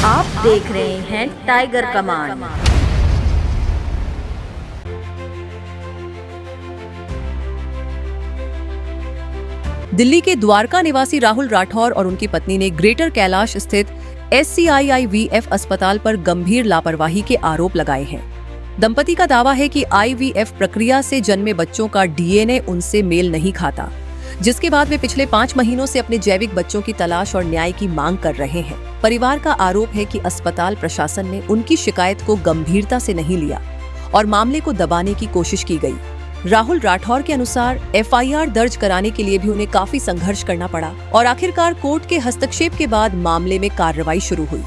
आप देख रहे हैं टाइगर कमान। दिल्ली के द्वारका निवासी राहुल राठौर और उनकी पत्नी ने ग्रेटर कैलाश स्थित SCIIVF अस्पताल पर गंभीर लापरवाही के आरोप लगाए हैं। दंपति का दावा है कि IVF प्रक्रिया से जन्मे बच्चों का DNA उनसे मेल नहीं खाता, जिसके बाद वे पिछले 5 महीनों से अपने जैविक बच्चों की तलाश और न्याय की मांग कर रहे हैं। परिवार का आरोप है कि अस्पताल प्रशासन ने उनकी शिकायत को गंभीरता से नहीं लिया और मामले को दबाने की कोशिश की गई। राहुल राठौर के अनुसार FIR दर्ज कराने के लिए भी उन्हें काफी संघर्ष करना पड़ा और आखिरकार कोर्ट के हस्तक्षेप के बाद मामले में कार्रवाई शुरू हुई।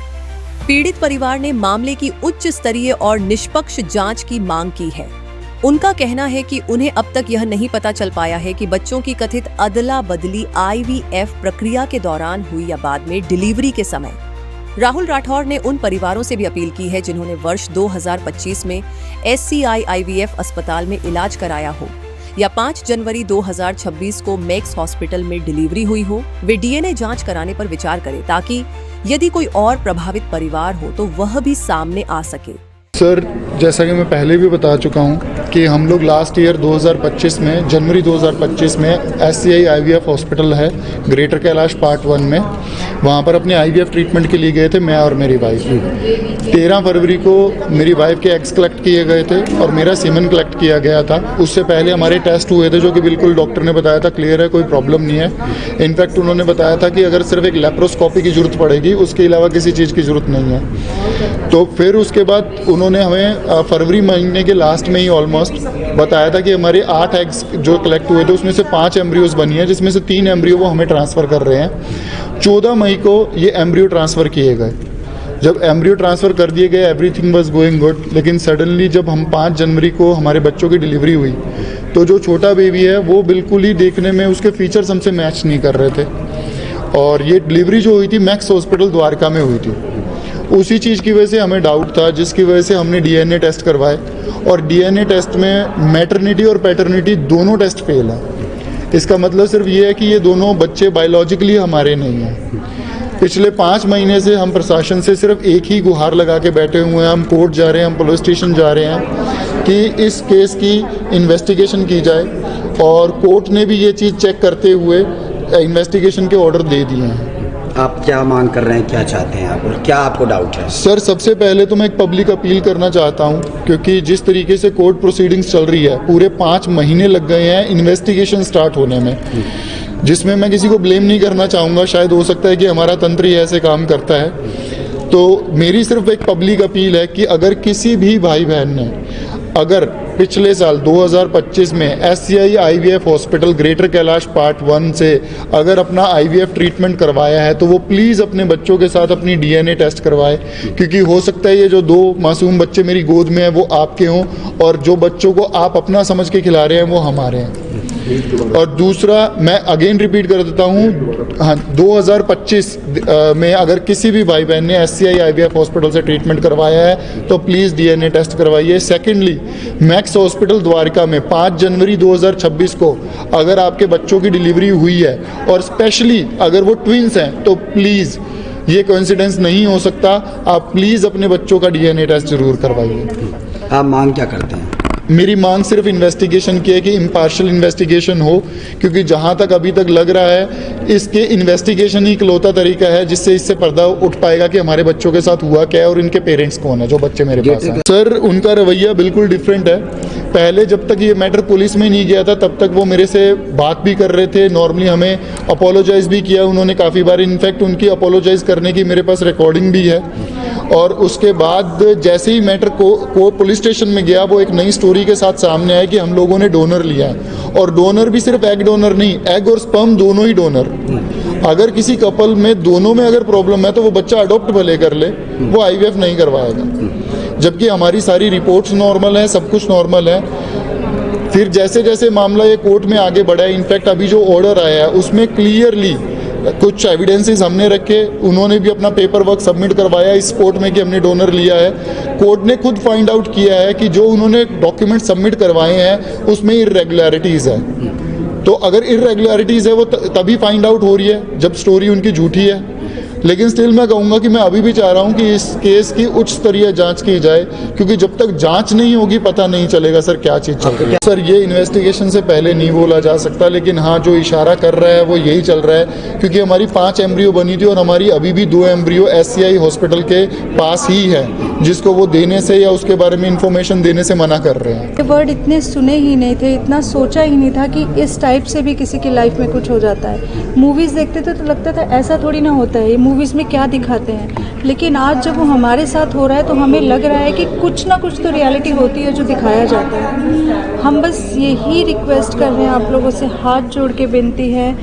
पीड़ित परिवार ने मामले की उच्च स्तरीय और निष्पक्ष जांच की मांग की है। उनका कहना है कि उन्हें अब तक यह नहीं पता चल पाया है कि बच्चों की कथित अदला बदली IVF प्रक्रिया के दौरान हुई या बाद में डिलीवरी के समय। राहुल राठौर ने उन परिवारों से भी अपील की है जिन्होंने वर्ष 2025 में SCIIVF अस्पताल में इलाज कराया हो या 5 जनवरी 2026 को मैक्स हॉस्पिटल में डिलीवरी हुई हो, वे DNA जांच कराने पर विचार करें ताकि यदि कोई और प्रभावित परिवार हो तो वह भी सामने आ सके। सर, जैसा कि मैं पहले भी बता चुका हूं कि हम लोग लास्ट ईयर 2025 में जनवरी 2025 में SCIIVF हॉस्पिटल है ग्रेटर कैलाश पार्ट 1 में, वहां पर अपने IVF ट्रीटमेंट के लिए गए थे मैं और मेरी वाइफ। 13 फरवरी को मेरी वाइफ के एग्स कलेक्ट किए गए थे और मेरा सीमन कलेक्ट किया गया था। उससे पहले हमारे टेस्ट हुए थे जो कि बिल्कुल डॉक्टर ने बताया था क्लियर है, कोई प्रॉब्लम नहीं है। इनफैक्ट उन्होंने बताया था कि अगर सिर्फ एक लेप्रोस्कोपी की जरूरत पड़ेगी, उसके अलावा किसी चीज़ की जरूरत नहीं है। तो फिर उसके बाद उन्होंने हमें फरवरी महीने के लास्ट में ही ऑलमोस्ट बताया था कि हमारे 8 एग्स जो कलेक्ट हुए थे उसमें से 5 एम्ब्रियोज बनी है, जिसमें से 3 एम्ब्रियो वो हमें ट्रांसफ़र कर रहे हैं। 14 मई को ये एम्ब्रियो ट्रांसफ़र किए गए। जब एम्ब्रियो ट्रांसफ़र कर दिए गए एवरीथिंग वाज गोइंग गुड, लेकिन सडनली जब हम 5 जनवरी को हमारे बच्चों की डिलीवरी हुई तो जो छोटा बेबी है वो बिल्कुल ही देखने में उसके फीचर्स हमसे मैच नहीं कर रहे थे। और ये डिलीवरी जो हुई थी मैक्स हॉस्पिटल द्वारका में हुई थी। उसी चीज़ की वजह से हमें डाउट था, जिसकी वजह से हमने DNA टेस्ट करवाए और DNA टेस्ट में मैटरनिटी और पैटर्निटी दोनों टेस्ट फेल है। इसका मतलब सिर्फ ये है कि ये दोनों बच्चे बायोलॉजिकली हमारे नहीं हैं। पिछले 5 महीने से हम प्रशासन से सिर्फ एक ही गुहार लगा के बैठे हुए हैं। हम कोर्ट जा रहे हैं, हम पुलिस स्टेशन जा रहे हैं कि इस केस की इन्वेस्टिगेशन की जाए और कोर्ट ने भी ये चीज़ चेक करते हुए इन्वेस्टिगेशन के ऑर्डर दे दिए हैं। आप क्या मांग कर रहे हैं, क्या चाहते हैं आप और क्या आपको डाउट है? सर, सबसे पहले तो मैं एक पब्लिक अपील करना चाहता हूं, क्योंकि जिस तरीके से कोर्ट प्रोसीडिंग्स चल रही है, पूरे 5 महीने लग गए हैं इन्वेस्टिगेशन स्टार्ट होने में, जिसमें मैं किसी को ब्लेम नहीं करना चाहूँगा। शायद हो सकता है कि हमारा तंत्र ही ऐसे काम करता है। तो मेरी सिर्फ एक पब्लिक अपील है कि अगर किसी भी भाई बहन ने अगर पिछले साल 2025 में SCIIVF hospital greater Kailash part 1 से अगर अपना IVF ट्रीटमेंट करवाया है तो वो प्लीज़ अपने बच्चों के साथ अपनी DNA टेस्ट करवाए, क्योंकि हो सकता है ये जो 2 मासूम बच्चे मेरी गोद में हैं वो आपके हों और जो बच्चों को आप अपना समझ के खिला रहे हैं वो हमारे हैं। और दूसरा, मैं अगेन रिपीट कर देता हूँ, हाँ, 2025 में अगर किसी भी भाई बहन ने SCIIVF हॉस्पिटल से ट्रीटमेंट करवाया है तो प्लीज़ DNA टेस्ट करवाइए। सेकेंडली, मैक्स हॉस्पिटल द्वारका में 5 जनवरी 2026 को अगर आपके बच्चों की डिलीवरी हुई है और स्पेशली अगर वो ट्विंस हैं तो प्लीज़, ये कोइंसिडेंस नहीं हो सकता, आप प्लीज़ अपने बच्चों का DNA टेस्ट जरूर करवाइए। आप मांग क्या करते हैं? मेरी मांग सिर्फ इन्वेस्टिगेशन की है कि इम्पार्शियल इन्वेस्टिगेशन हो, क्योंकि जहां तक अभी तक लग रहा है इसके इन्वेस्टिगेशन ही इकलौता तरीका है जिससे इससे पर्दा उठ पाएगा कि हमारे बच्चों के साथ हुआ क्या है और इनके पेरेंट्स कौन है जो बच्चे मेरे पास हैं। सर, उनका रवैया बिल्कुल डिफरेंट है। पहले जब तक ये मैटर पुलिस में नहीं गया था तब तक वो मेरे से बात भी कर रहे थे, नॉर्मली हमें अपोलोजाइज भी किया उन्होंने काफ़ी बार। इनफैक्ट उनकी अपोलोजाइज करने की मेरे पास रिकॉर्डिंग भी है। और उसके बाद जैसे ही मैटर को पुलिस स्टेशन में गया, वो एक नई स्टोरी के साथ सामने आया कि हम लोगों ने डोनर लिया है, और डोनर भी सिर्फ एग डोनर नहीं, एग और स्पर्म दोनों ही डोनर। अगर किसी कपल में दोनों में अगर प्रॉब्लम है तो वो बच्चा अडॉप्ट भले कर ले, वो IVF नहीं करवाएगा, जबकि हमारी सारी रिपोर्ट्स नॉर्मल है, सब कुछ नॉर्मल है। फिर जैसे जैसे मामला ये कोर्ट में आगे बढ़ा है, इनफैक्ट अभी जो ऑर्डर आया है उसमें क्लियरली कुछ एविडेंसेस हमने रखे, उन्होंने भी अपना पेपर वर्क सबमिट करवाया इस कोर्ट में कि हमने डोनर लिया है। कोर्ट ने खुद फाइंड आउट किया है कि जो उन्होंने डॉक्यूमेंट सबमिट करवाए हैं उसमें इरेगुलरिटीज़ है। तो अगर इरेगुलरिटीज़ है वो तभी फाइंड आउट हो रही है जब स्टोरी उनकी झूठी है। लेकिन स्टिल मैं कहूँगा कि मैं अभी भी चाह रहा हूँ कि इस केस की उच्च स्तरीय जांच की जाए, क्योंकि जब तक जांच नहीं होगी पता नहीं चलेगा सर क्या चीज़ चल रही है। सर ये इन्वेस्टिगेशन से पहले नहीं बोला जा सकता, लेकिन हाँ जो इशारा कर रहा है वो यही चल रहा है, क्योंकि हमारी 5 एम्ब्रियो बनी थी और हमारी अभी भी 2 एम्ब्रियो SCI हॉस्पिटल के पास ही है, जिसको वो देने से या उसके बारे में इंफॉर्मेशन देने से मना कर रहे हैं। ये वर्ड इतने सुने ही नहीं थे, इतना सोचा ही नहीं था कि इस टाइप से भी किसी की लाइफ में कुछ हो जाता है। मूवीज़ देखते थे तो लगता था ऐसा थोड़ी ना होता है, ये मूवीज़ में क्या दिखाते हैं, लेकिन आज जब वो हमारे साथ हो रहा है तो हमें लग रहा है कि कुछ ना कुछ तो रियलिटी होती है जो दिखाया जाता है। हम बस यही रिक्वेस्ट कर रहे हैं आप लोगों से, हाथ जोड़ के विनती है,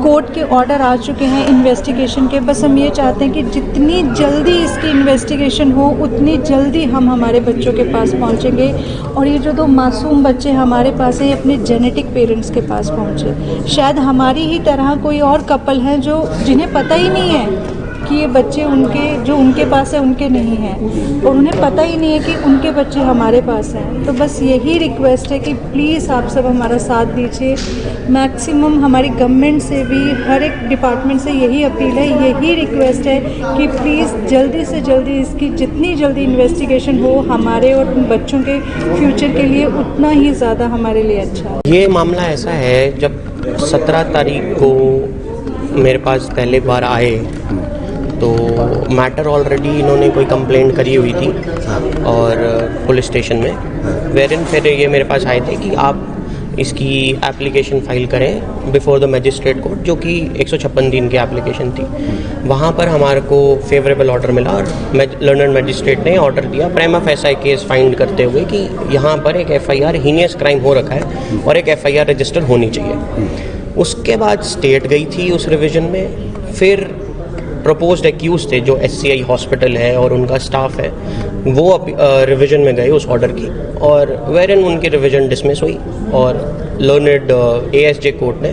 कोर्ट के ऑर्डर आ चुके हैं इन्वेस्टिगेशन के, बस हम ये चाहते हैं कि जितनी जल्दी इसकी इन्वेस्टिगेशन हो उतनी जल्दी हम हमारे बच्चों के पास पहुंचेंगे, और ये जो 2 मासूम बच्चे हमारे पास हैं ये अपने जेनेटिक पेरेंट्स के पास पहुंचे। शायद हमारी ही तरह कोई और कपल हैं जो जिन्हें पता ही नहीं है कि ये बच्चे उनके पास है उनके नहीं हैं, और उन्हें पता ही नहीं है कि उनके बच्चे हमारे पास हैं। तो बस यही रिक्वेस्ट है कि प्लीज़ आप सब हमारा साथ दीजिए। मैक्सिमम हमारी गवर्नमेंट से भी, हर एक डिपार्टमेंट से यही अपील है, यही रिक्वेस्ट है कि प्लीज़ जल्दी से जल्दी इसकी जितनी जल्दी इन्वेस्टिगेशन हो हमारे और उन बच्चों के फ्यूचर के लिए उतना ही ज़्यादा हमारे लिए अच्छा है। ये मामला ऐसा है, जब 17 तारीख को मेरे पास पहले बार आए तो मैटर ऑलरेडी इन्होंने कोई कंप्लेंट करी हुई थी और पुलिस स्टेशन में, वेरिन फिर ये मेरे पास आए थे कि आप इसकी एप्लीकेशन फाइल करें बिफोर द मजिस्ट्रेट कोर्ट, जो कि 156 दिन की एप्लीकेशन थी। वहाँ पर हमारे को फेवरेबल ऑर्डर मिला और लर्नड मजिस्ट्रेट ने ऑर्डर दिया प्रेमा फेसाई केस फाइंड करते हुए कि यहाँ पर एक FIR हीनियस क्राइम हो रखा है और एक FIR रजिस्टर होनी चाहिए। उसके बाद स्टेट गई थी उस रिवीजन में, फिर प्रपोज्ड एक्यूज थे जो SCI हॉस्पिटल है और उनका स्टाफ है, वो रिवीजन में गए उस ऑर्डर की, और वेरिन उनकी रिवीजन डिसमिस हुई और लर्नड ASJ कोर्ट ने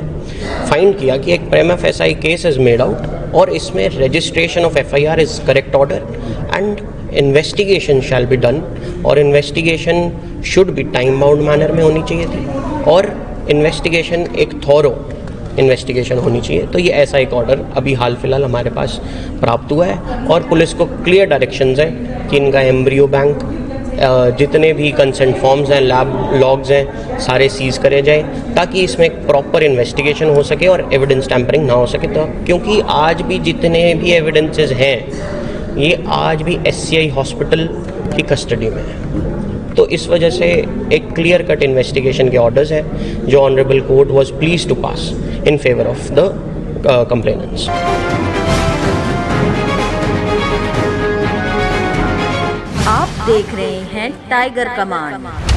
फाइंड किया कि एक प्रेमा फेसाई केस इज मेड आउट और इसमें registration of FIR is correct order and investigation shall be done, और investigation should be time bound manner में होनी चाहिए थी, और इन्वेस्टिगेशन एक थॉरो इन्वेस्टिगेशन होनी चाहिए। तो ये ऐसा एक ऑर्डर अभी हाल फिलहाल हमारे पास प्राप्त हुआ है, और पुलिस को क्लियर डायरेक्शंस हैं कि इनका एम्ब्रियो बैंक, जितने भी कंसेंट फॉर्म्स हैं, लैब लॉग्स हैं, सारे सीज करे जाए ताकि इसमें एक प्रॉपर इन्वेस्टिगेशन हो सके और एविडेंस टैम्परिंग ना हो सके। तो क्योंकि आज भी जितने भी एविडेंसेस हैं ये आज भी SCI हॉस्पिटल की कस्टडी में है, तो इस वजह से एक क्लियर कट इन्वेस्टिगेशन के ऑर्डर्स हैं जो honourable court was please to pass in favour of the complainants. आप देख रहे हैं टाइगर कमांड।